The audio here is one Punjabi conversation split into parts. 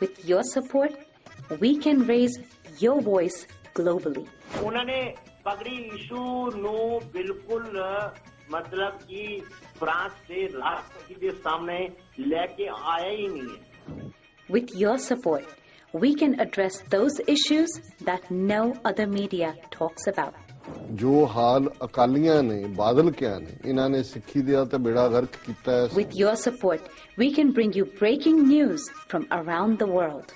With your support, we can raise your voice globally. उन्होंने पगड़ी इशू नो बिल्कुल मतलब कि फ्रांस से राष्ट्रपति के सामने लेके आया ही नहीं है. With your support, we can address those issues that no other media talks about. जो हाल अकालियां ने बादल क्या ने इन्हां ने सिੱਖੀ दिया ਤੇ ਬੇੜਾ ਗਰਕ ਕੀਤਾ ਹੈ. With your support, we can bring you breaking news from around the world.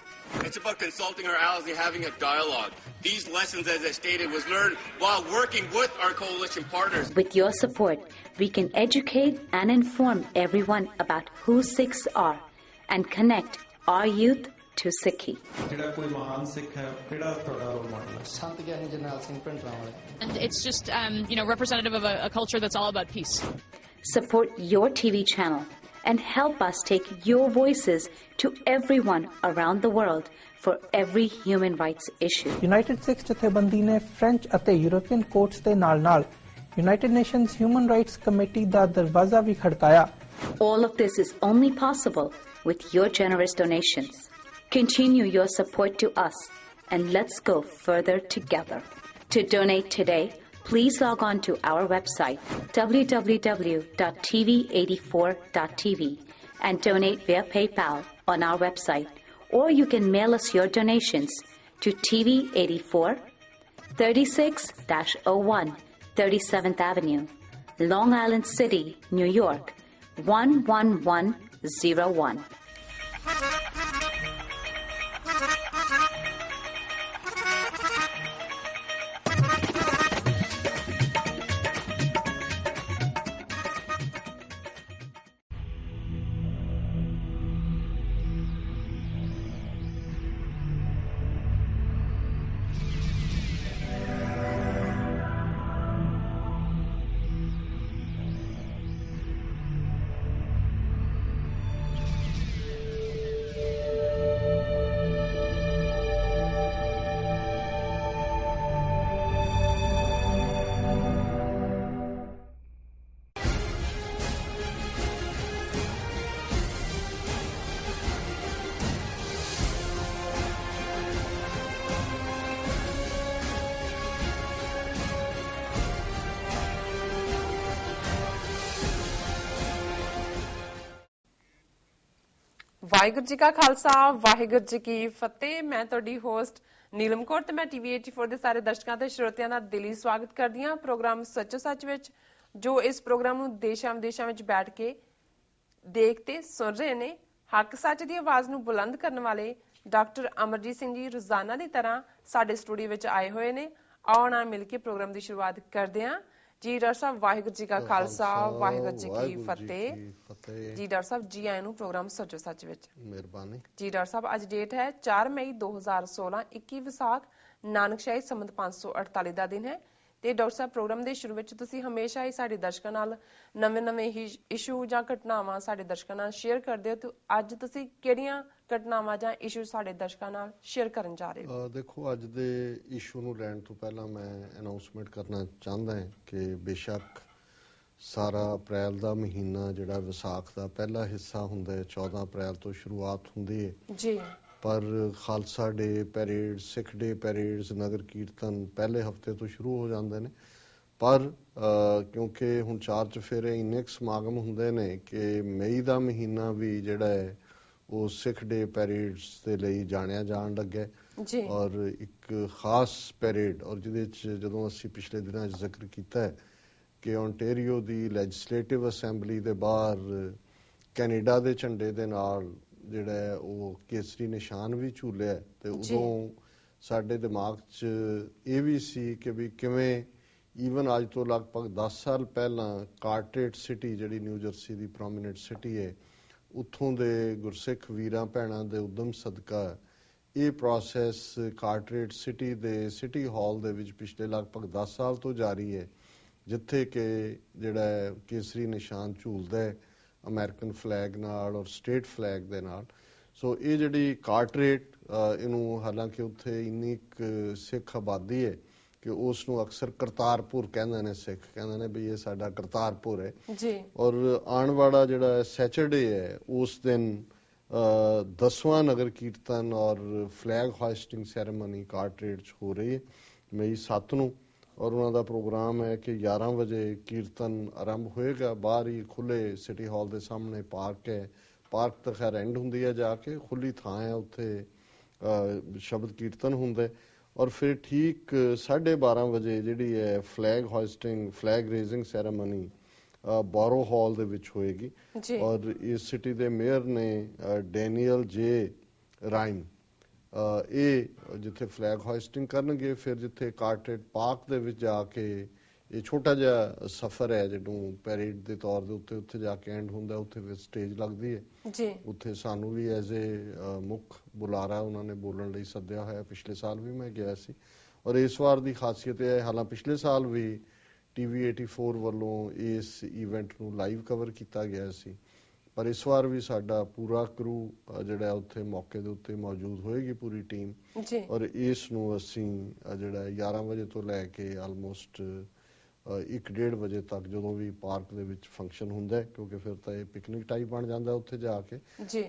It's about consulting our allies and having a dialogue. These lessons, as I stated, was learned while working with our coalition partners. With your support, we can educate and inform everyone about who Sikhs are and connect our youth to Sikhi. And it's just, representative of a culture that's all about peace. Support your TV channel and help us take your voices to everyone around the world for every human rights issue. United Sikhs ਜਥੇਬੰਦੀ ਨੇ ਫ੍ਰੈਂਚ ਅਤੇ ਯੂਰੋਪੀਅਨ ਕੋਰਟਸ ਦੇ ਨਾਲ-ਨਾਲ United Nations Human Rights Committee ਦਾ ਦਰਵਾਜ਼ਾ ਵੀ ਖੜਕਾਇਆ. All of this is only possible with your generous donations. Continue your support to us and let's go further together. To donate today, please log on to our website www.tv84.tv and donate via PayPal on our website, or you can mail us your donations to TV84 36-01 37th Avenue, Long Island City, New York 11101. Waheguru ji ਕਾ ਖਾਲਸਾ ਵਾਹਿਗੁਰੂ ਜੀ ਕੀ ਫਤਿਹ। ਮੈਂ ਤੁਹਾਡੀ ਹੋਸਟ ਨੀਲਮ ਕੌਰ ਤੇ ਮੈਂ ਟੀਵੀ 84 ਦੇ ਸਾਰੇ ਦਰਸ਼ਕਾਂ ਤੇ ਸਰੋਤਿਆਂ ਦਾ ਦਿਲੀ ਸਵਾਗਤ ਕਰਦੀ ਹਾਂ ਪ੍ਰੋਗਰਾਮ ਸੱਚੋ ਸੱਚ ਵਿੱਚ, ਜੋ ਇਸ ਪ੍ਰੋਗਰਾਮ ਨੂੰ ਦੇਸ਼ਾਂ ਵਿਦੇਸ਼ਾਂ ਵਿੱਚ ਬੈਠ ਕੇ ਦੇਖਤੇ ਸੁਣ ਰਹੇ ਨੇ। ਹੱਕ ਸੱਚ ਦੀ ਆਵਾਜ਼ ਨੂੰ ਬੁਲੰਦ ਕਰਨ ਵਾਲੇ ਡਾਕਟਰ ਅਮਰਜੀਤ ਸਿੰਘ ਜੀ ਰੋਜ਼ਾਨਾ ਦੀ ਤਰ੍ਹਾਂ ਸਾਡੇ ਸਟੂਡੀਓ ਵਿੱਚ ਆਏ ਹੋਏ ਨੇ। ਆਓ ਨਾਲ ਮਿਲ ਕੇ ਪ੍ਰੋਗਰਾਮ ਦੀ ਸ਼ੁਰੂਆਤ ਕਰਦੇ ਹਾਂ। ਜੀ ਡਾਕਟਰ ਸਾਹਿਬ ਵਾਹਿਗੁਰੂ ਜੀ ਕਾ ਖਾਲਸਾ ਵਾਹਿਗੁਰੂ ਜੀ ਕੀ ਫਤਿਹ। ਜੀ ਡਾਕਟਰ ਸਾਹਿਬ ਜੀ ਆਇਆਂ ਨੂੰ ਪ੍ਰੋਗਰਾਮ ਸੱਚੋ ਸੱਚ ਵਿੱਚ। ਮਿਹਰਬਾਨੀ ਜੀ ਡਾਕਟਰ ਸਾਹਿਬ, ਅੱਜ ਡੇਟ ਹੈ 4 ਮਈ 2016, 21 ਵਿਸਾਖ ਨਾਨਕਸ਼ਾਹੀ ਸੰਮਤ 548 ਦਾ ਦਿਨ ਹੈ। ਤੇ ਡਾਕਟਰ ਸਾਹਿਬ, ਪ੍ਰੋਗਰਾਮ ਦੇ ਸ਼ੁਰੂ ਵਿੱਚ ਤੁਸੀਂ ਹਮੇਸ਼ਾ ਹੀ ਸਾਡੇ ਦਰਸ਼ਕਾਂ ਨਾਲ ਨਵੇਂ ਇਸ਼ੂ ਜਾਂ ਘਟਨਾਵਾਂ ਸਾਡੇ ਦਰਸ਼ਕਾਂ ਨਾਲ ਸ਼ੇਅਰ ਕਰਦੇ ਹੋ, ਤੇ ਅੱਜ ਤੁਸੀਂ ਕਿਹੜੀਆਂ ਘਟਨਾਵਾਂ ਜਾਂ ਇਸ਼ੂ ਸਾਡੇ ਦਰਸ਼ਕਾਂ ਨਾਲ ਸ਼ੇਅਰ ਕਰਨ ਜਾ ਰਹੇ ਹੋ? ਦੇਖੋ, ਅੱਜ ਦੇ ਇਸ਼ੂ ਨੂੰ ਲੈਣ ਤੋਂ ਪਹਿਲਾਂ ਮੈਂ ਅਨਾਉਂਸਮੈਂਟ ਕਰਨਾ ਚਾਹੁੰਦਾ ਹਾਂ ਕਿ ਬੇਸ਼ੱਕ ਸਾਰਾ ਅਪ੍ਰੈਲ ਦਾ ਮਹੀਨਾ ਜਿਹੜਾ ਵਿਸਾਖ ਦਾ ਪਹਿਲਾ ਹਿੱਸਾ ਹੁੰਦਾ ਹੈ, 14 ਅਪ੍ਰੈਲ ਤੋਂ ਸ਼ੁਰੂਆਤ ਹੁੰਦੀ ਹੈ ਜੀ, ਪਰ ਖਾਲਸਾ ਡੇ ਪੈਰੇਡ, ਸਿੱਖ ਡੇ ਪੈਰੇਡਸ, ਨਗਰ ਕੀਰਤਨ ਪਹਿਲੇ ਹਫਤੇ ਤੋਂ ਸ਼ੁਰੂ ਹੋ ਜਾਂਦੇ ਨੇ। ਪਰ ਕਿਉਂਕਿ ਹੁਣ 4 ਚੁਫੇਰੇ ਇੰਨੇ ਕੁ ਸਮਾਗਮ ਹੁੰਦੇ ਨੇ ਕਿ ਮਈ ਦਾ ਮਹੀਨਾ ਵੀ ਜਿਹੜਾ ਹੈ ਉਹ ਸਿੱਖ ਡੇ ਪੈਰੇਡਸ ਦੇ ਲਈ ਜਾਣਿਆ ਜਾਣ ਲੱਗਾ ਜੀ। ਔਰ ਇੱਕ ਖਾਸ ਪੈਰੇਡ, ਔਰ ਜਿਹਦੇ 'ਚ ਜਦੋਂ ਅਸੀਂ ਪਿਛਲੇ ਦਿਨਾਂ 'ਚ ਜ਼ਿਕਰ ਕੀਤਾ ਹੈ ਕਿ ਓਨਟੇਰੀਓ ਦੀ ਲੈਜਿਸਲੇਟਿਵ ਅਸੈਂਬਲੀ ਦੇ ਬਾਹਰ ਕੈਨੇਡਾ ਦੇ ਝੰਡੇ ਦੇ ਨਾਲ ਜਿਹੜਾ ਹੈ ਉਹ ਕੇਸਰੀ ਨਿਸ਼ਾਨ ਵੀ ਝੂਲਿਆ, ਤੇ ਉਦੋਂ ਸਾਡੇ ਦਿਮਾਗ 'ਚ ਇਹ ਵੀ ਸੀ ਕਿ ਵੀ ਕਿਵੇਂ ਈਵਨ ਅੱਜ ਤੋਂ ਲਗਭਗ 10 ਸਾਲ ਪਹਿਲਾਂ ਕਾਰਟਰੇਟ ਸਿਟੀ, ਜਿਹੜੀ ਨਿਊ ਜਰਸੀ ਦੀ ਪ੍ਰੋਮੀਨੈਂਟ ਸਿਟੀ ਹੈ, ਉੱਥੋਂ ਦੇ ਗੁਰਸਿੱਖ ਵੀਰਾਂ ਭੈਣਾਂ ਦੇ ਉਦਮ ਸਦਕਾ ਇਹ ਪ੍ਰੋਸੈਸ ਕਾਰਟਰੇਟ ਸਿਟੀ ਦੇ ਸਿਟੀ ਹਾਲ ਦੇ ਵਿੱਚ ਪਿਛਲੇ ਲਗਭਗ 10 ਸਾਲ ਤੋਂ ਜਾਰੀ ਹੈ, ਜਿੱਥੇ ਕਿ ਜਿਹੜਾ ਕੇਸਰੀ ਨਿਸ਼ਾਨ ਝੂਲਦਾ ਹੈ ਅਮਰੀਕਨ ਫਲੈਗ ਨਾਲ ਔਰ ਸਟੇਟ ਫਲੈਗ ਦੇ ਨਾਲ। ਸੋ ਇਹ ਜਿਹੜੀ ਕਾਰਟਰੇਟ, ਇਹਨੂੰ ਹਾਲਾਂਕਿ ਉੱਥੇ ਇੰਨੀ ਕੁ ਸਿੱਖ ਆਬਾਦੀ ਹੈ ਕਿ ਉਸ ਨੂੰ ਅਕਸਰ ਕਰਤਾਰਪੁਰ ਕਹਿੰਦੇ ਨੇ, ਸਿੱਖ ਕਹਿੰਦੇ ਨੇ ਵੀ ਇਹ ਸਾਡਾ ਕਰਤਾਰਪੁਰ ਹੈ ਜੀ। ਔਰ ਆਉਣ ਵਾਲਾ ਜਿਹੜਾ ਸੈਚਰਡੇ ਹੈ ਉਸ ਦਿਨ 10ਵਾਂ ਨਗਰ ਕੀਰਤਨ ਔਰ ਫਲੈਗ ਹਾਇਸਟਿੰਗ ਸੈਰੇਮਨੀ ਕਾਰਟਰੇਟ 'ਚ ਹੋ ਰਹੀ ਹੈ ਮਈ 7 ਨੂੰ। ਔਰ ਉਹਨਾਂ ਦਾ ਪ੍ਰੋਗਰਾਮ ਹੈ ਕਿ 11 ਵਜੇ ਕੀਰਤਨ ਆਰੰਭ ਹੋਏਗਾ। ਬਾਹਰ ਹੀ ਖੁੱਲੇ ਸਿਟੀ ਹਾਲ ਦੇ ਸਾਹਮਣੇ ਪਾਰਕ ਹੈ, ਪਾਰਕ ਤਾਂ ਖੈਰ ਐਂਡ ਹੁੰਦੀ ਹੈ, ਜਾ ਕੇ ਖੁੱਲੀ ਥਾਂ ਹੈ, ਉੱਥੇ ਸ਼ਬਦ ਕੀਰਤਨ ਹੁੰਦਾ ਔਰ ਫਿਰ ਠੀਕ 12:30 ਵਜੇ ਜਿਹੜੀ ਹੈ flag hoisting flag raising ceremony ਬੋਰੋ ਹਾਲ ਦੇ ਵਿੱਚ ਹੋਏਗੀ। ਔਰ ਇਸ ਸਿਟੀ ਦੇ ਮੇਅਰ ਨੇ ਡੈਨੀਅਲ ਜੇ ਰਾਈਮ ਇਹ ਜਿੱਥੇ ਫਲੈਗ ਹਾਇਸਟਿੰਗ ਕਰਨਗੇ, ਫਿਰ ਜਿੱਥੇ ਕਾਰਟਰੇਟ ਪਾਰਕ ਦੇ ਵਿੱਚ ਜਾ ਕੇ ਇਹ ਛੋਟਾ ਜਿਹਾ ਸਫ਼ਰ ਹੈ ਜਿਹਨੂੰ ਪੈਰੇਡ ਦੇ ਤੌਰ ਦੇ ਉੱਤੇ ਉੱਥੇ ਜਾ ਕੇ ਐਂਡ ਹੁੰਦਾ, ਉੱਥੇ ਫਿਰ ਸਟੇਜ ਲੱਗਦੀ ਹੈ ਜੀ। ਉੱਥੇ ਸਾਨੂੰ ਵੀ ਐਜ਼ ਏ ਮੁੱਖ ਬੁਲਾਰਾ ਉਹਨਾਂ ਨੇ ਬੋਲਣ ਲਈ ਸੱਦਿਆ ਹੋਇਆ। ਪਿਛਲੇ ਸਾਲ ਵੀ ਮੈਂ ਗਿਆ ਸੀ ਔਰ ਇਸ ਵਾਰ ਦੀ ਖਾਸੀਅਤ ਇਹ ਹੈ, ਹਾਲਾਂਕਿ ਪਿਛਲੇ ਸਾਲ ਵੀ TV 84 ਵੱਲੋਂ ਇਸ ਇਵੈਂਟ ਨੂੰ ਲਾਈਵ ਕਵਰ ਕੀਤਾ ਗਿਆ ਸੀ, ਪਰ ਇਸ ਵਾਰ ਵੀ ਸਾਡਾ ਪੂਰਾ ਕਰੂ ਜਿਹੜਾ ਉੱਥੇ ਮੌਕੇ ਦੇ ਉੱਤੇ ਮੌਜੂਦ ਹੋਏਗੀ, ਪੂਰੀ ਟੀਮ। ਔਰ ਇਸ ਨੂੰ ਅਸੀਂ ਜਿਹੜਾ 11 ਵਜੇ ਤੋਂ ਲੈ ਕੇ ਆਲਮੋਸਟ 1-1:30 ਵਜੇ ਤੱਕ ਜਦੋਂ ਵੀ ਪਾਰਕ ਦੇ ਵਿੱਚ ਫੰਕਸ਼ਨ ਹੁੰਦਾ, ਕਿਉਂਕਿ ਫਿਰ ਤਾਂ ਇਹ ਪਿਕਨਿਕ ਟਾਈਪ ਬਣ ਜਾਂਦਾ ਉੱਥੇ ਜਾ ਕੇ,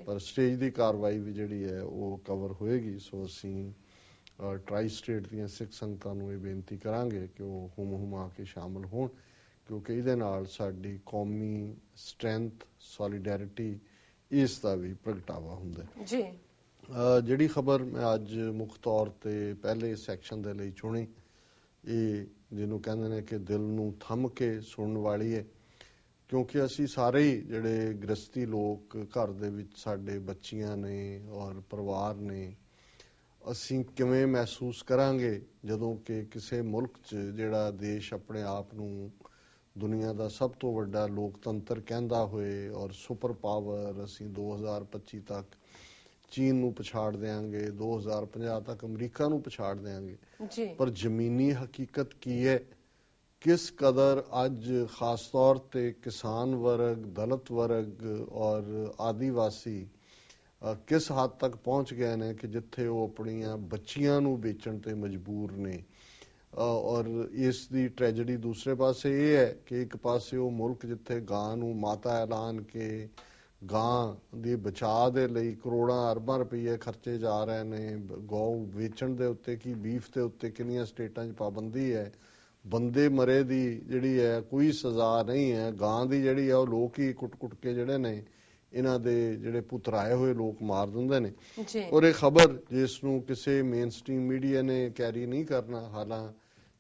ਪਰ ਸਟੇਜ ਦੀ ਕਾਰਵਾਈ ਵੀ ਜਿਹੜੀ ਹੈ ਉਹ ਕਵਰ ਹੋਏਗੀ। ਸੋ ਅਸੀਂ ਟਰਾਈ ਸਟੇਟ ਦੀਆਂ ਸਿੱਖ ਸੰਗਤਾਂ ਨੂੰ ਇਹ ਬੇਨਤੀ ਕਰਾਂਗੇ ਕਿ ਉਹ ਹੁਮ-ਹੁਮਾ ਕੇ ਸ਼ਾਮਲ ਹੋਣ, ਕਿਉਂਕਿ ਇਹਦੇ ਨਾਲ ਸਾਡੀ ਕੌਮੀ ਸਟਰੈਂਥ ਸੋਲੀਡੈਰਿਟੀ ਇਸ ਦਾ ਵੀ ਪ੍ਰਗਟਾਵਾ ਹੁੰਦਾ ਜੀ। ਜਿਹੜੀ ਖਬਰ ਮੈਂ ਅੱਜ ਮੁੱਖ ਤੌਰ ਤੇ ਪਹਿਲੇ ਸੈਕਸ਼ਨ ਦੇ ਲਈ ਚੁਣੀ, ਇਹ ਜਿਹਨੂੰ ਕਹਿੰਦੇ ਨੇ ਕਿ ਦਿਲ ਨੂੰ ਥੰਮ ਕੇ ਸੁਣਨ ਵਾਲੀ ਹੈ, ਕਿਉਂਕਿ ਅਸੀਂ ਸਾਰੇ ਹੀ ਜਿਹੜੇ ਗ੍ਰਸਤੀ ਲੋਕ ਘਰ ਦੇ ਵਿੱਚ ਸਾਡੇ ਬੱਚੀਆਂ ਨੇ ਔਰ ਪਰਿਵਾਰ ਨੇ, ਅਸੀਂ ਕਿਵੇਂ ਮਹਿਸੂਸ ਕਰਾਂਗੇ ਜਦੋਂ ਕਿ ਕਿਸੇ ਮੁਲਕ 'ਚ ਜਿਹੜਾ ਦੇਸ਼ ਆਪਣੇ ਆਪ ਨੂੰ ਦੁਨੀਆ ਦਾ ਸਭ ਤੋਂ ਵੱਡਾ ਲੋਕਤੰਤਰ ਕਹਿੰਦਾ ਹੋਏ ਔਰ ਸੁਪਰ ਪਾਵਰ, ਅਸੀਂ 2025 ਤੱਕ ਚੀਨ ਨੂੰ ਪਛਾੜ ਦੇਾਂਗੇ, 2050 ਤੱਕ ਅਮਰੀਕਾ ਨੂੰ ਪਛਾੜ ਦੇਾਂਗੇ, ਪਰ ਜ਼ਮੀਨੀ ਹਕੀਕਤ ਕੀ ਹੈ, ਕਿਸ ਕਦਰ ਅੱਜ ਖਾਸ ਤੌਰ ਤੇ ਕਿਸਾਨ ਵਰਗ, ਦਲਿਤ ਵਰਗ ਔਰ ਆਦੀਵਾਸੀ ਕਿਸ ਹੱਦ ਤੱਕ ਪਹੁੰਚ ਗਏ ਨੇ ਕਿ ਜਿੱਥੇ ਉਹ ਆਪਣੀਆਂ ਬੱਚੀਆਂ ਨੂੰ ਵੇਚਣ ਤੇ ਮਜਬੂਰ ਨੇ। ਔਰ ਇਸ ਦੀ ਟ੍ਰੈਜੇਡੀ ਦੂਸਰੇ ਪਾਸੇ ਇਹ ਹੈ ਕਿ ਇੱਕ ਪਾਸੇ ਉਹ ਮੁਲਕ ਜਿੱਥੇ ਗਾਂ ਨੂੰ ਮਾਤਾ ਐਲਾਨ ਕੇ ਗਾਂ ਦੇ ਬਚਾਅ ਦੇ ਲਈ ਕਰੋੜਾਂ ਅਰਬਾਂ ਰੁਪਏ ਖਰਚੇ ਜਾ ਰਹੇ ਨੇ, ਗਊ ਵੇਚਣ ਦੇ ਉੱਤੇ ਕੀ ਬੀਫ ਦੇ ਉੱਤੇ ਕਿੰਨੀਆਂ ਸਟੇਟਾਂ 'ਚ ਪਾਬੰਦੀ ਹੈ, ਬੰਦੇ ਮਰੇ ਦੀ ਜਿਹੜੀ ਹੈ ਕੋਈ ਸਜ਼ਾ ਨਹੀਂ ਹੈ, ਗਾਂ ਦੀ ਜਿਹੜੀ ਹੈ ਉਹ ਲੋਕ ਹੀ ਕੁੱਟ-ਕੁੱਟ ਕੇ ਜਿਹੜੇ ਨੇ ਇਹਨਾਂ ਦੇ ਜਿਹੜੇ ਪੁੱਤਰਾਏ ਹੋਏ ਲੋਕ ਮਾਰ ਦਿੰਦੇ ਨੇ। ਔਰ ਇਹ ਖਬਰ ਜਿਸ ਨੂੰ ਕਿਸੇ ਮੇਨ ਸਟ੍ਰੀਮ ਮੀਡੀਆ ਨੇ ਕੈਰੀ ਨਹੀਂ ਕਰਨਾ, ਹਾਲਾਂ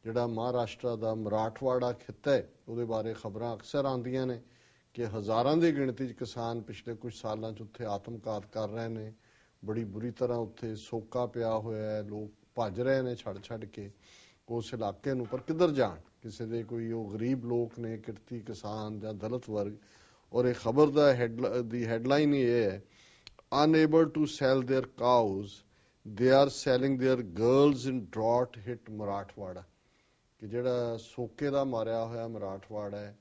ਜਿਹੜਾ ਮਹਾਰਾਸ਼ਟਰ ਦਾ ਮਰਾਠਵਾੜਾ ਖਿੱਤਾ ਹੈ ਉਹਦੇ ਬਾਰੇ ਖਬਰਾਂ ਅਕਸਰ ਆਉਂਦੀਆਂ ਨੇ ਕਿ ਹਜ਼ਾਰਾਂ ਦੀ ਗਿਣਤੀ 'ਚ ਕਿਸਾਨ ਪਿਛਲੇ ਕੁਝ ਸਾਲਾਂ 'ਚ ਉੱਥੇ ਆਤਮਘਾਤ ਕਰ ਰਹੇ ਨੇ, ਬੜੀ ਬੁਰੀ ਤਰ੍ਹਾਂ ਉੱਥੇ ਸੋਕਾ ਪਿਆ ਹੋਇਆ ਹੈ, ਲੋਕ ਭੱਜ ਰਹੇ ਨੇ ਛੱਡ ਕੇ ਉਸ ਇਲਾਕੇ ਨੂੰ, ਪਰ ਕਿੱਧਰ ਜਾਣ, ਕਿਸੇ ਦੇ ਕੋਈ ਉਹ ਗਰੀਬ ਲੋਕ ਨੇ, ਕਿਰਤੀ ਕਿਸਾਨ ਜਾਂ ਦਲਿਤ ਵਰਗ। ਔਰ ਇਹ ਖਬਰ ਦਾ ਹੈਡਲਾਈਨ ਇਹ ਹੈ, unable to sell their cows, they are selling their girls in drought hit Marathwada, ਕਿ ਜਿਹੜਾ ਸੋਕੇ ਦਾ ਮਾਰਿਆ ਹੋਇਆ ਮਰਾਠਵਾੜਾ ਹੈ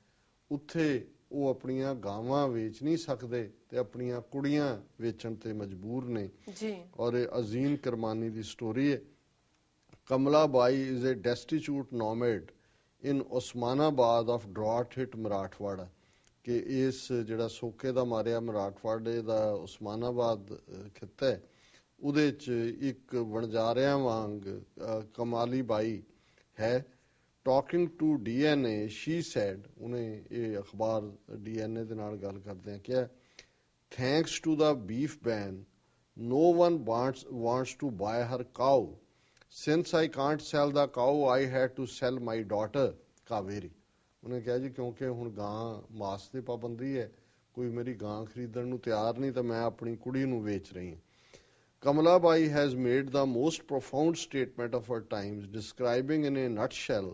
ਉੱਥੇ ਉਹ ਆਪਣੀਆਂ ਗਾਵਾਂ ਵੇਚ ਨਹੀਂ ਸਕਦੇ ਤੇ ਆਪਣੀਆਂ ਕੁੜੀਆਂ ਵੇਚਣ ਤੇ ਮਜਬੂਰ ਨੇ। ਔਰ ਇਹ ਅਜ਼ੀਮ ਕਰਮਾਨੀ ਦੀ ਸਟੋਰੀ ਹੈ। Kamla Bai is a destitute nomad in Osmanabad of drought hit Marathwada, ਕਿ ਇਸ ਜਿਹੜਾ ਸੋਕੇ ਦਾ ਮਾਰਿਆ ਮਰਾਠਵਾੜੇ ਦਾ ਉਸਮਾਨਾਬਾਦ ਖਿੱਤਾ ਹੈ ਉਹਦੇ 'ਚ ਇੱਕ ਵਣਜਾਰਿਆਂ ਵਾਂਗ ਕਮਾਲੀ ਬਾਈ ਹੈ। Talking to DNA she said, ਉਹਨੇ ਇਹ ਅਖਬਾਰ DNA ਦੇ ਨਾਲ ਗੱਲ ਕਰਦਿਆਂ ਕਿਹਾ, thanks to the beef ban no one wants to buy her cow. Since I can't sell the cow, I had to sell my daughter, Kaveri. ਉਹਨੇ ਕਿਹਾ ਜੀ ਕਿਉਂਕਿ ਹੁਣ ਗਾਂ ਮਾਸ ਦੀ ਪਾਬੰਦੀ ਹੈ, ਕੋਈ ਮੇਰੀ ਗਾਂ ਖਰੀਦਣ ਨੂੰ ਤਿਆਰ ਨਹੀਂ ਤਾਂ ਮੈਂ ਆਪਣੀ ਕੁੜੀ ਨੂੰ ਵੇਚ ਰਹੀ ਹਾਂ। Kamala Bai has made the most profound statement of her times, describing in a nutshell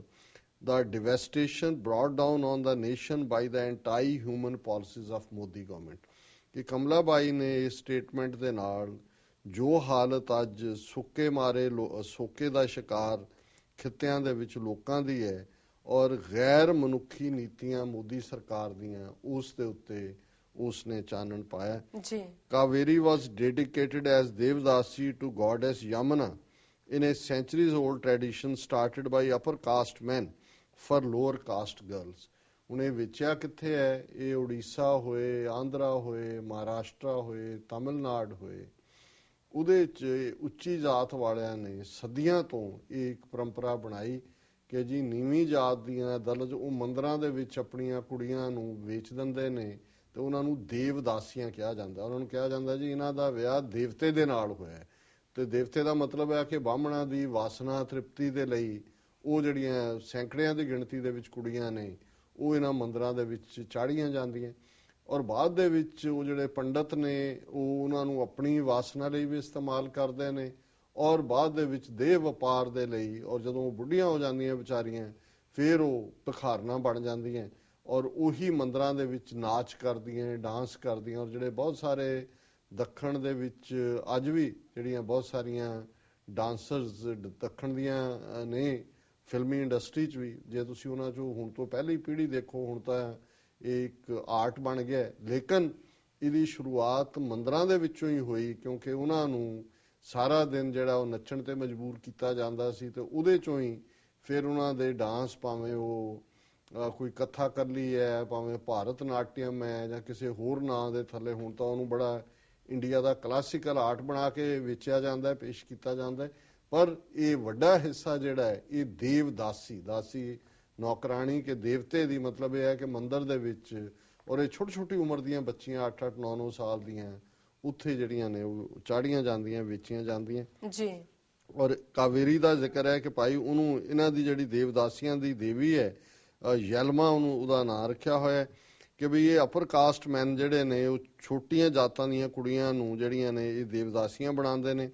the devastation brought down on the nation by the anti-human policies of Modi government. ਕਿ ਕਮਲਾ ਬਾਈ ਨੇ ਇਸ ਸਟੇਟਮੈਂਟ ਦੇ ਨਾਲ ਜੋ ਹਾਲਤ ਅੱਜ ਸੁੱਕੇ ਮਾਰੇ ਸੋਕੇ ਦਾ ਸ਼ਿਕਾਰ ਖਿੱਤਿਆਂ ਦੇ ਵਿੱਚ ਲੋਕਾਂ ਦੀ ਹੈ ਔਰ ਗੈਰ ਮਨੁੱਖੀ ਨੀਤੀਆਂ ਮੋਦੀ ਸਰਕਾਰ ਦੀਆਂ, ਉਸ ਦੇ ਉੱਤੇ ਉਸਨੇ ਚਾਨਣ ਪਾਇਆ। Kaveri was dedicated as Devdasi to goddess Yamuna in a centuries-old tradition started by upper caste men for lower caste girls. ਹੁਣ ਇਹ ਵੇਚਿਆ ਕਿੱਥੇ ਹੈ? ਇਹ ਉੜੀਸਾ ਹੋਏ, ਆਂਧਰਾ ਹੋਏ, ਮਹਾਰਾਸ਼ਟਰ ਹੋਏ, ਤਮਿਲਨਾਡੂ ਹੋਏ, ਉਹਦੇ 'ਚ ਉੱਚੀ ਜਾਤ ਵਾਲਿਆਂ ਨੇ ਸਦੀਆਂ ਤੋਂ ਇਹ ਇੱਕ ਪਰੰਪਰਾ ਬਣਾਈ ਕਿ ਜੀ ਨੀਵੀਂ ਜਾਤ ਦੀਆਂ ਦਲਜ ਉਹ ਮੰਦਰਾਂ ਦੇ ਵਿੱਚ ਆਪਣੀਆਂ ਕੁੜੀਆਂ ਨੂੰ ਵੇਚ ਦਿੰਦੇ ਨੇ ਤੇ ਉਹਨਾਂ ਨੂੰ ਦੇਵਦਾਸੀਆਂ ਕਿਹਾ ਜਾਂਦਾ। ਉਹਨਾਂ ਨੂੰ ਕਿਹਾ ਜਾਂਦਾ ਜੀ ਇਹਨਾਂ ਦਾ ਵਿਆਹ ਦੇਵਤੇ ਦੇ ਨਾਲ ਹੋਇਆ, ਤੇ ਦੇਵਤੇ ਦਾ ਮਤਲਬ ਹੈ ਕਿ ਬਾਹਮਣਾਂ ਦੀ ਵਾਸਨਾ ਤ੍ਰਿਪਤੀ ਦੇ ਲਈ ਉਹ ਜਿਹੜੀਆਂ ਸੈਂਕੜਿਆਂ ਦੀ ਗਿਣਤੀ ਦੇ ਵਿੱਚ ਕੁੜੀਆਂ ਨੇ ਉਹ ਇਹਨਾਂ ਮੰਦਰਾਂ ਦੇ ਵਿੱਚ ਚਾੜੀਆਂ ਜਾਂਦੀਆਂ, ਔਰ ਬਾਅਦ ਦੇ ਵਿੱਚ ਉਹ ਜਿਹੜੇ ਪੰਡਤ ਨੇ ਉਹ ਉਹਨਾਂ ਨੂੰ ਆਪਣੀ ਵਾਸਨਾ ਲਈ ਵੀ ਇਸਤੇਮਾਲ ਕਰਦੇ ਨੇ, ਔਰ ਬਾਅਦ ਦੇ ਵਿੱਚ ਦੇਹ ਵਪਾਰ ਦੇ ਲਈ, ਔਰ ਜਦੋਂ ਉਹ ਬੁੱਢੀਆਂ ਹੋ ਜਾਂਦੀਆਂ ਵਿਚਾਰੀਆਂ ਫਿਰ ਉਹ ਭਿਖਾਰਨਾਂ ਬਣ ਜਾਂਦੀਆਂ ਔਰ ਉਹੀ ਮੰਦਰਾਂ ਦੇ ਵਿੱਚ ਨਾਚ ਕਰਦੀਆਂ, ਡਾਂਸ ਕਰਦੀਆਂ। ਔਰ ਜਿਹੜੇ ਬਹੁਤ ਸਾਰੇ ਦੱਖਣ ਦੇ ਵਿੱਚ ਅੱਜ ਵੀ ਜਿਹੜੀਆਂ ਬਹੁਤ ਸਾਰੀਆਂ ਡਾਂਸਰਸ ਦੱਖਣ ਦੀਆਂ ਨੇ ਫਿਲਮੀ ਇੰਡਸਟਰੀ 'ਚ ਵੀ, ਜੇ ਤੁਸੀਂ ਉਹਨਾਂ 'ਚੋਂ ਹੁਣ ਤੋਂ ਪਹਿਲੀ ਪੀੜ੍ਹੀ ਦੇਖੋ, ਹੁਣ ਤਾਂ ਇਹ ਇੱਕ ਆਰਟ ਬਣ ਗਿਆ, ਲੇਕਿਨ ਇਹਦੀ ਸ਼ੁਰੂਆਤ ਮੰਦਰਾਂ ਦੇ ਵਿੱਚੋਂ ਹੀ ਹੋਈ ਕਿਉਂਕਿ ਉਹਨਾਂ ਨੂੰ ਸਾਰਾ ਦਿਨ ਜਿਹੜਾ ਉਹ ਨੱਚਣ ਤੇ ਮਜਬੂਰ ਕੀਤਾ ਜਾਂਦਾ ਸੀ ਤੇ ਉਹਦੇ 'ਚੋਂ ਹੀ ਫਿਰ ਉਹਨਾਂ ਦੇ ਡਾਂਸ, ਭਾਵੇਂ ਉਹ ਕੋਈ ਕਥਾ ਕਰਲੀ ਹੈ, ਭਾਵੇਂ ਭਾਰਤ ਨਾਟਿਅਮ ਹੈ ਜਾਂ ਕਿਸੇ ਹੋਰ ਨਾਂ ਦੇ ਥੱਲੇ, ਹੁਣ ਤਾਂ ਉਹਨੂੰ ਬੜਾ ਇੰਡੀਆ ਦਾ ਕਲਾਸੀਕਲ ਆਰਟ ਬਣਾ ਕੇ ਵੇਚਿਆ ਜਾਂਦਾ ਹੈ, ਪੇਸ਼ ਕੀਤਾ ਜਾਂਦਾ ਹੈ। ਪਰ ਇਹ ਵੱਡਾ ਹਿੱਸਾ ਜਿਹੜਾ ਹੈ ਇਹ ਦਾਸੀ ਨੌਕਰਾਣੀ ਕੇ ਦੇਵਤੇ ਦੀ, ਮਤਲਬ ਇਹ ਹੈ ਕਿ ਮੰਦਰ ਦੇ ਵਿੱਚ, ਔਰ ਇਹ ਛੋਟੀ ਉਮਰ ਦੀਆਂ ਬੱਚੀਆਂ 8-8, 9-9 ਸਾਲ ਦੀਆਂ ਉੱਥੇ ਜਿਹੜੀਆਂ ਨੇ ਉਹ ਚਾੜੀਆਂ ਜਾਂਦੀਆਂ, ਵੇਚੀਆਂ ਜਾਂਦੀਆਂ ਜੀ। ਔਰ ਕਾਵੇਰੀ ਦਾ ਜ਼ਿਕਰ ਹੈ ਕਿ ਭਾਈ ਉਹਨੂੰ ਇਹਨਾਂ ਦੀ ਜਿਹੜੀ ਦੇਵਦਾਸੀਆਂ ਦੀ ਦੇਵੀ ਹੈ ਯਲਮਾ, ਉਹਨੂੰ ਉਹਦਾ ਨਾਂ ਰੱਖਿਆ ਹੋਇਆ ਕਿ ਵੀ ਇਹ ਅਪਰ ਕਾਸਟ ਮੈਨ ਜਿਹੜੇ ਨੇ ਉਹ ਛੋਟੀਆਂ ਜਾਤਾਂ ਦੀਆਂ ਕੁੜੀਆਂ ਨੂੰ ਜਿਹੜੀਆਂ ਨੇ ਇਹ ਦੇਵਦਾਸੀਆਂ ਬਣਾਉਂਦੇ ਨੇ।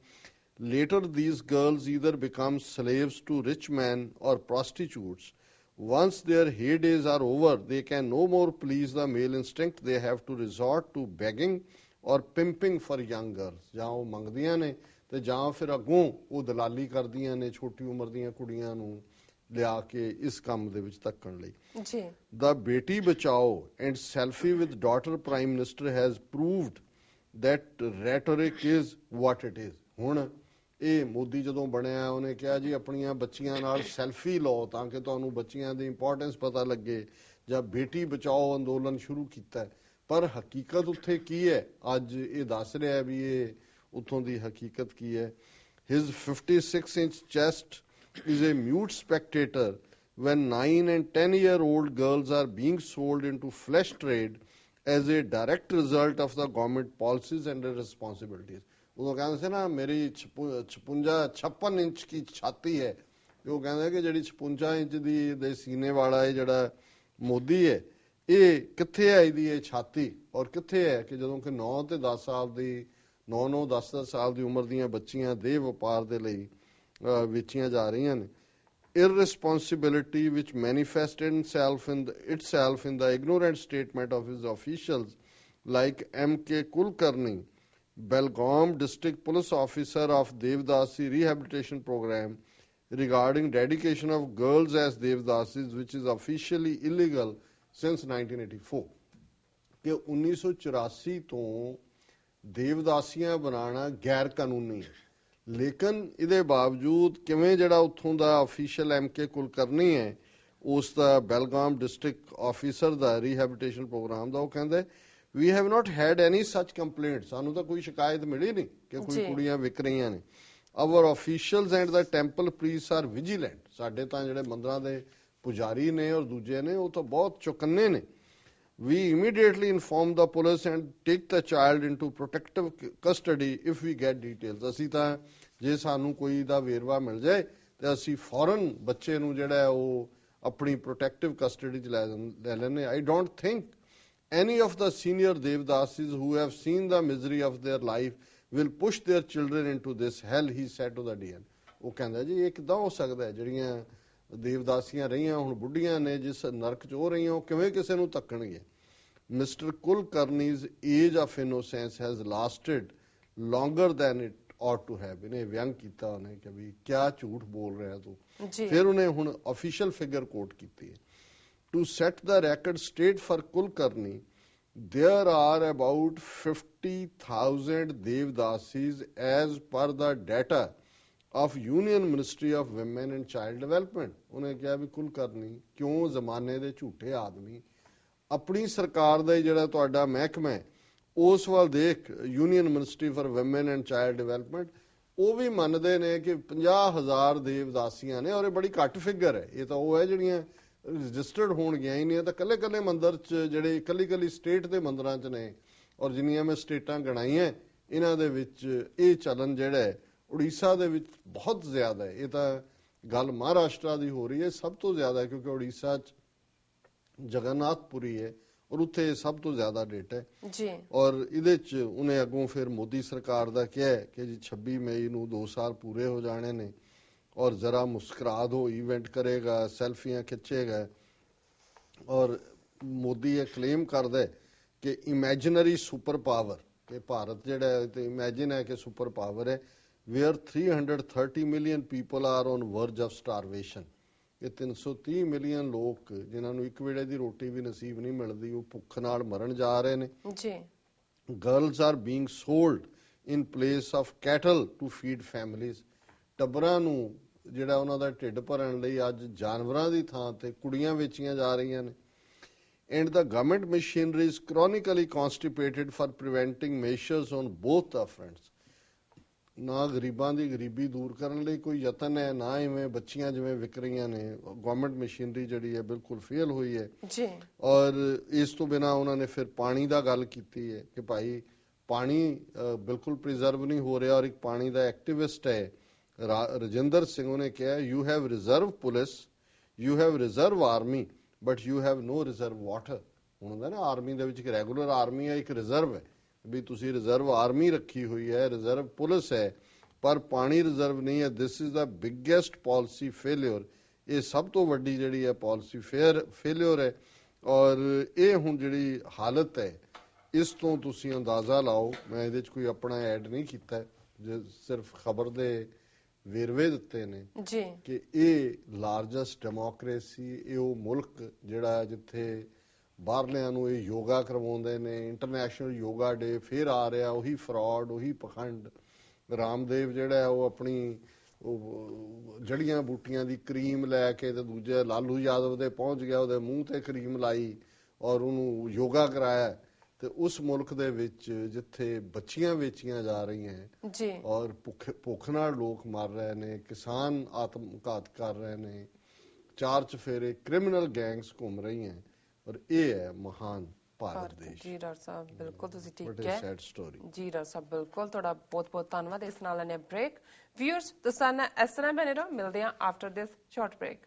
Later these girls either become slaves to rich men or prostitutes. Once their heydays are over, they can no more please the male instinct. They have to resort to begging or pimping for young girls. ਜਾਂ ਉਹ ਮੰਗਦੀਆਂ ਨੇ ਤੇ ਜਾਂ ਫਿਰ ਅੱਗੋਂ ਉਹ ਦਲਾਲੀ ਕਰਦੀਆਂ ਨੇ ਛੋਟੀ ਉਮਰ ਦੀਆਂ ਕੁੜੀਆਂ ਨੂੰ ਲਿਆ ਕੇ ਇਸ ਕੰਮ ਦੇ ਵਿੱਚ ਧੱਕਣ ਲਈ। ਜੀ। The Beti Bachao and Selfie with Daughter Prime Minister has proved that rhetoric is what it is. ਹੁਣ ਇਹ ਮੋਦੀ ਜਦੋਂ ਬਣਿਆ ਉਹਨੇ ਕਿਹਾ ਜੀ ਆਪਣੀਆਂ ਬੱਚੀਆਂ ਨਾਲ ਸੈਲਫੀ ਲਓ ਤਾਂ ਕਿ ਤੁਹਾਨੂੰ ਬੱਚੀਆਂ ਦੀ ਇੰਪੋਰਟੈਂਸ ਪਤਾ ਲੱਗੇ, ਜਾਂ ਬੇਟੀ ਬਚਾਓ ਅੰਦੋਲਨ ਸ਼ੁਰੂ ਕੀਤਾ। ਪਰ ਹਕੀਕਤ ਉੱਥੇ ਕੀ ਹੈ ਅੱਜ ਇਹ ਦੱਸ ਰਿਹਾ ਵੀ ਇਹ ਉੱਥੋਂ ਦੀ ਹਕੀਕਤ ਕੀ ਹੈ। His 56-inch chest is a mute spectator when 9 and 10-year-old girls are being sold into flesh trade as a direct result of the government policies and responsibilities. ਉਦੋਂ ਕਹਿੰਦੇ ਸੀ ਨਾ ਮੇਰੀ 56 ਇੰਚ ਦੀ ਛਾਤੀ ਹੈ, ਤੇ ਉਹ ਕਹਿੰਦੇ ਕਿ ਜਿਹੜੀ 56 ਇੰਚ ਦੇ ਸੀਨੇ ਵਾਲਾ ਇਹ ਜਿਹੜਾ ਮੋਦੀ ਹੈ ਇਹ ਕਿੱਥੇ ਹੈ ਇਹਦੀ ਇਹ ਛਾਤੀ, ਔਰ ਕਿੱਥੇ ਹੈ ਕਿ ਜਦੋਂ ਕਿ 9 ਤੇ 10 ਸਾਲ ਦੀ 9-9, 10-10 ਸਾਲ ਦੀ ਉਮਰ ਦੀਆਂ ਬੱਚੀਆਂ ਦੇਹ ਵਪਾਰ ਦੇ ਲਈ ਵੇਚੀਆਂ ਜਾ ਰਹੀਆਂ ਨੇ। Irresponsibility which manifested itself in the ignorant statement of his officials like M.K. Kulkarni, Belgaum district police officer of Devdasi rehabilitation program, regarding dedication of girls as Devdasis, which is officially illegal since 1984. ਕਿ 1984 ਤੋਂ ਦੇਵਦਾਸੀਆਂ ਬਣਾਉਣਾ ਗੈਰ ਕਾਨੂੰਨੀ ਹੈ, ਲੇਕਿਨ ਇਹਦੇ ਬਾਵਜੂਦ ਕਿਵੇਂ ਜਿਹੜਾ ਉੱਥੋਂ ਦਾ ਅਫੀਸ਼ੀਅਲ M.K. ਕੁਲਕਰਨੀ ਹੈ ਉਸ ਦਾ ਬੈਲਗਾਮ ਡਿਸਟ੍ਰਿਕਟ ਆਫੀਸਰ ਦਾ ਰੀਹੈਬਿਲਿਟੇਸ਼ਨ ਪ੍ਰੋਗਰਾਮ ਦਾ, ਉਹ ਕਹਿੰਦਾ we have not had any such complaints. ਸਾਨੂੰ ਤਾਂ ਕੋਈ ਸ਼ਿਕਾਇਤ ਮਿਲੀ ਨਹੀਂ ਕਿ ਕੋਈ ਕੁੜੀਆਂ ਵਿਕ ਰਹੀਆਂ ਨੇ। Our officials and the temple priests are vigilant. ਸਾਡੇ ਤਾਂ ਜਿਹੜੇ ਮੰਦਰਾਂ ਦੇ ਪੁਜਾਰੀ ਨੇ ਔਰ ਦੂਜੇ ਨੇ ਉਹ ਤਾਂ ਬਹੁਤ ਚੁਕੰਨੇ ਨੇ। We immediately inform the police and take the child into protective custody if we get details. ਅਸੀਂ ਤਾਂ ਜੇ ਸਾਨੂੰ ਕੋਈ ਦਾ ਵੇਰਵਾ ਮਿਲ ਜਾਏ ਤੇ ਅਸੀਂ ਫੌਰਨ ਬੱਚੇ ਨੂੰ ਜਿਹੜਾ ਉਹ ਆਪਣੀ ਪ੍ਰੋਟੈਕਟਿਵ ਕਸਟਡੀ 'ਚ ਲੈ ਲੈਂਦੇ। I don't think any of the senior Devdasis who have seen the misery of their life will push their children into this hell, he said to the DN. ਉਹ ਕਹਿੰਦਾ ਜੀ ਇਹ ਕਿੱਦਾਂ ਹੋ ਸਕਦਾ ਹੈ, ਜਿਹੜੀਆਂ ਦੇਵਦਾਸੀਆਂ ਰਹੀਆਂ ਹੁਣ ਬੁੱਢੀਆਂ ਨੇ ਜਿਸ ਨਰਕ 'ਚ ਉਹ ਰਹੀਆਂ ਉਹ ਕਿਵੇਂ ਕਿਸੇ ਨੂੰ ਧੱਕਣਗੇ। Mr. Kulkarni's age of innocence has lasted longer than it ought to have. ਇਹਨੇ ਵਿਅੰਗ ਕੀਤਾ ਉਹਨੇ ਕਿ ਵੀ ਕਿਆ ਝੂਠ ਬੋਲ ਰਿਹਾ ਤੂੰ। ਫਿਰ ਉਹਨੇ ਹੁਣ ਅਫੀਸ਼ੀਅਲ ਫਿਗਰ ਕੋਟ ਕੀਤੀ ਹੈ। To set the record straight for Kulkarni, there are about 50,000 Devdasis as per the data of union ministry of women and child development. ਉਹਨੇ ਕਿਹਾ ਵੀ ਕੁਲਕਰਨੀ ਕਿਉਂ ਜ਼ਮਾਨੇ ਦੇ ਝੂਠੇ ਆਦਮੀ ਆਪਣੀ ਸਰਕਾਰ ਦਾ ਜਿਹੜਾ ਤੁਹਾਡਾ ਮਹਿਕਮਾ ਹੈ ਉਸ ਵੱਲ ਦੇਖ, union ministry for women and child development, ਉਹ ਵੀ ਮੰਨਦੇ ਨੇ ਕਿ 50,000 ਦੇਵਦਾਸੀਆਂ ਨੇ, ਔਰ ਇਹ ਬੜੀ ਘੱਟ ਫਿਗਰ ਹੈ। ਇਹ ਤਾਂ ਉਹ ਹੈ ਜਿਹੜੀਆਂ ਰਜਿਸਟਰਡ ਹੋਣਗੀਆਂ ਹੀ ਨਹੀਂ, ਤਾਂ ਕੱਲੇ ਕੱਲੇ ਮੰਦਰ 'ਚ ਜਿਹੜੇ ਇਕੱਲੀ ਇਕੱਲੀ ਸਟੇਟ ਦੇ ਮੰਦਰਾਂ 'ਚ ਨੇ, ਔਰ ਜਿੰਨੀਆਂ ਮੈਂ ਸਟੇਟਾਂ ਗਣਾਈਆਂ ਇਹਨਾਂ ਦੇ ਵਿੱਚ ਇਹ ਚਲਨ ਜਿਹੜਾ ਹੈ ਉੜੀਸਾ ਦੇ ਵਿੱਚ ਬਹੁਤ ਜ਼ਿਆਦਾ ਹੈ। ਇਹ ਤਾਂ ਗੱਲ ਮਹਾਰਾਸ਼ਟਰ ਦੀ ਹੋ ਰਹੀ ਹੈ ਸਭ ਤੋਂ ਜ਼ਿਆਦਾ, ਕਿਉਂਕਿ ਉੜੀਸਾ 'ਚ ਜਗਨਨਾਥਪੁਰੀ ਹੈ ਔਰ ਉੱਥੇ ਸਭ ਤੋਂ ਜ਼ਿਆਦਾ ਡੇਟਾ ਹੈ ਜੀ। ਔਰ ਇਹਦੇ 'ਚ ਉਹਨੇ ਅੱਗੋਂ ਫਿਰ ਮੋਦੀ ਸਰਕਾਰ ਦਾ ਕਿਹਾ ਕਿ ਜੀ 26 ਮਈ ਨੂੰ 2 ਸਾਲ ਪੂਰੇ ਹੋ ਜਾਣੇ ਨੇ, ਔਰ ਜ਼ਰਾ ਮੁਸਕਰਾ ਦੋ ਇਵੈਂਟ ਕਰੇਗਾ, ਸੈਲਫੀਆਂ ਖਿੱਚੇਗਾ। ਔਰ ਮੋਦੀ ਇਹ ਕਲੇਮ ਕਰਦਾ ਕਿ ਇਮੈਜਨਰੀ ਸੁਪਰ ਪਾਵਰ, ਕਿ ਭਾਰਤ ਜਿਹੜਾ ਹੈ ਤੇ ਇਮੈਜਿਨ ਹੈ ਕਿ ਸੁਪਰ ਪਾਵਰ ਹੈ, where 330 million people are on verge of starvation. ਇਹ 330 ਮਿਲੀਅਨ ਲੋਕ ਜਿਨ੍ਹਾਂ ਨੂੰ ਇੱਕ ਵੇਲੇ ਦੀ ਰੋਟੀ ਵੀ ਨਸੀਬ ਨਹੀਂ ਮਿਲਦੀ, ਉਹ ਭੁੱਖ ਨਾਲ ਮਰਨ ਜਾ ਰਹੇ ਨੇ ਜੀ। Girls are being sold in place of cattle to feed families. ਟੱਬਰਾਂ ਨੂੰ ਜਿਹੜਾ ਉਹਨਾਂ ਦਾ ਢਿੱਡ ਭਰਨ ਲਈ ਅੱਜ ਜਾਨਵਰਾਂ ਦੀ ਥਾਂ ਤੇ ਕੁੜੀਆਂ ਵੇਚੀਆਂ ਜਾ ਰਹੀਆਂ ਨੇ। And the government machinery is chronically constipated for preventing measures on both the fronts। ਨਾ ਗਰੀਬਾਂ ਦੀ ਗਰੀਬੀ ਦੂਰ ਕਰਨ ਲਈ ਕੋਈ ਯਤਨ ਹੈ, ਨਾ ਇਵੇਂ ਬੱਚੀਆਂ ਜਿਵੇਂ ਵਿਕ ਰਹੀਆਂ ਨੇ। ਗਵਰਨਮੈਂਟ ਮਸ਼ੀਨਰੀ ਜਿਹੜੀ ਹੈ ਬਿਲਕੁਲ ਫੇਲ ਹੋਈ ਹੈ ਜੀ। ਔਰ ਇਸ ਤੋਂ ਬਿਨਾਂ ਉਹਨਾਂ ਨੇ ਫਿਰ ਪਾਣੀ ਦਾ ਗੱਲ ਕੀਤੀ ਹੈ ਕਿ ਭਾਈ ਪਾਣੀ ਬਿਲਕੁਲ ਪ੍ਰੀਜ਼ਰਵ ਨਹੀਂ ਹੋ ਰਿਹਾ। ਔਰ ਇੱਕ ਪਾਣੀ ਦਾ ਐਕਟਿਵਿਸਟ ਹੈ ਰਜਿੰਦਰ ਸਿੰਘ, ਉਹਨੇ ਕਿਹਾ you have reserve police, you have reserve army, but you have no reserve water. ਹੁਣ ਹੁੰਦਾ ਨਾ ਆਰਮੀ ਦੇ ਵਿੱਚ ਇੱਕ ਰੈਗੂਲਰ ਆਰਮੀ ਹੈ, ਇੱਕ ਰਿਜ਼ਰਵ ਹੈ, ਵੀ ਤੁਸੀਂ ਰਿਜ਼ਰਵ ਆਰਮੀ ਰੱਖੀ ਹੋਈ ਹੈ, ਰਿਜ਼ਰਵ ਪੁਲਿਸ ਹੈ, ਪਰ ਪਾਣੀ ਰਿਜ਼ਰਵ ਨਹੀਂ ਹੈ। This is the biggest policy failure. ਇਹ ਸਭ ਤੋਂ ਵੱਡੀ ਜਿਹੜੀ ਹੈ ਪਾਲਿਸੀ ਫੇਲਿਅਰ ਹੈ। ਔਰ ਇਹ ਹੁਣ ਜਿਹੜੀ ਹਾਲਤ ਹੈ ਇਸ ਤੋਂ ਤੁਸੀਂ ਅੰਦਾਜ਼ਾ ਲਾਓ, ਮੈਂ ਇਹਦੇ 'ਚ ਕੋਈ ਆਪਣਾ ਐਡ ਨਹੀਂ ਕੀਤਾ, ਸਿਰਫ ਖਬਰ ਦੇ ਵੇਰਵੇ ਦਿੱਤੇ ਨੇ ਜੀ, ਕਿ ਇਹ ਲਾਰਜੈਸਟ ਡੈਮੋਕ੍ਰੇਸੀ, ਇਹ ਉਹ ਮੁਲਕ ਜਿਹੜਾ ਜਿੱਥੇ ਬਾਹਰਲਿਆਂ ਨੂੰ ਇਹ ਯੋਗਾ ਕਰਵਾਉਂਦੇ ਨੇ, ਇੰਟਰਨੈਸ਼ਨਲ ਯੋਗਾ ਡੇ ਫਿਰ ਆ ਰਿਹਾ, ਉਹੀ ਫਰਾਡ, ਉਹੀ ਪਖੰਡ। ਰਾਮਦੇਵ ਜਿਹੜਾ ਉਹ ਆਪਣੀ ਜੜੀਆਂ ਬੂਟੀਆਂ ਦੀ ਕਰੀਮ ਲੈ ਕੇ ਤੇ ਦੂਜੇ ਲਾਲੂ ਯਾਦਵ ਦੇ ਪਹੁੰਚ ਗਿਆ, ਉਹਦੇ ਮੂੰਹ ਤੇ ਕਰੀਮ ਲਾਈ ਔਰ ਉਹਨੂੰ ਯੋਗਾ ਕਰਾਇਆ। ਤੇ ਉਸ ਮੁਲਕ ਦੇ ਵਿੱਚ ਜਿੱਥੇ ਬੱਚੀਆਂ ਵੇਚੀਆਂ ਜਾ ਰਹੀਆਂ ਜੀ, ਔਰ ਭੁੱਖ ਨਾਲ ਲੋਕ ਮਰ ਰਹੇ ਨੇ, ਕਿਸਾਨ ਆਤਮ ਘਾਤ ਕਰ ਰਹੇ ਨੇ, 4 ਚਫੇਰੇ ਕ੍ਰਿਮੀਨਲ ਗੈਂਗਸ ਘੁੰਮ ਰਹੀਆਂ, ਔਰ ਇਹ ਹੈ ਮਹਾਨ ਭਾਰਤ ਦੇਸ਼। ਜੀ ਡਾਕਟਰ ਸਾਹਿਬ ਬਿਲਕੁਲ ਤੁਸੀਂ ਠੀਕ ਹੈ ਜੀ। ਡਾਕਟਰ ਸਾਹਿਬ ਬਿਲਕੁਲ ਤੁਹਾਡਾ ਬਹੁਤ ਬਹੁਤ ਧੰਨਵਾਦ। ਇਸ ਨਾਲ ਲੈਣੇ ਬ੍ਰੇਕ। ਵਿਊਅਰਸ ਤੁਸੀਂ ਇਸ ਤਰ੍ਹਾਂ ਬਣੇ ਰਹੋ, ਮਿਲਦੇ ਹਾਂ ਆਫਟਰ ਦਿਸ ਸ਼ਾਰਟ ਬ੍ਰੇਕ।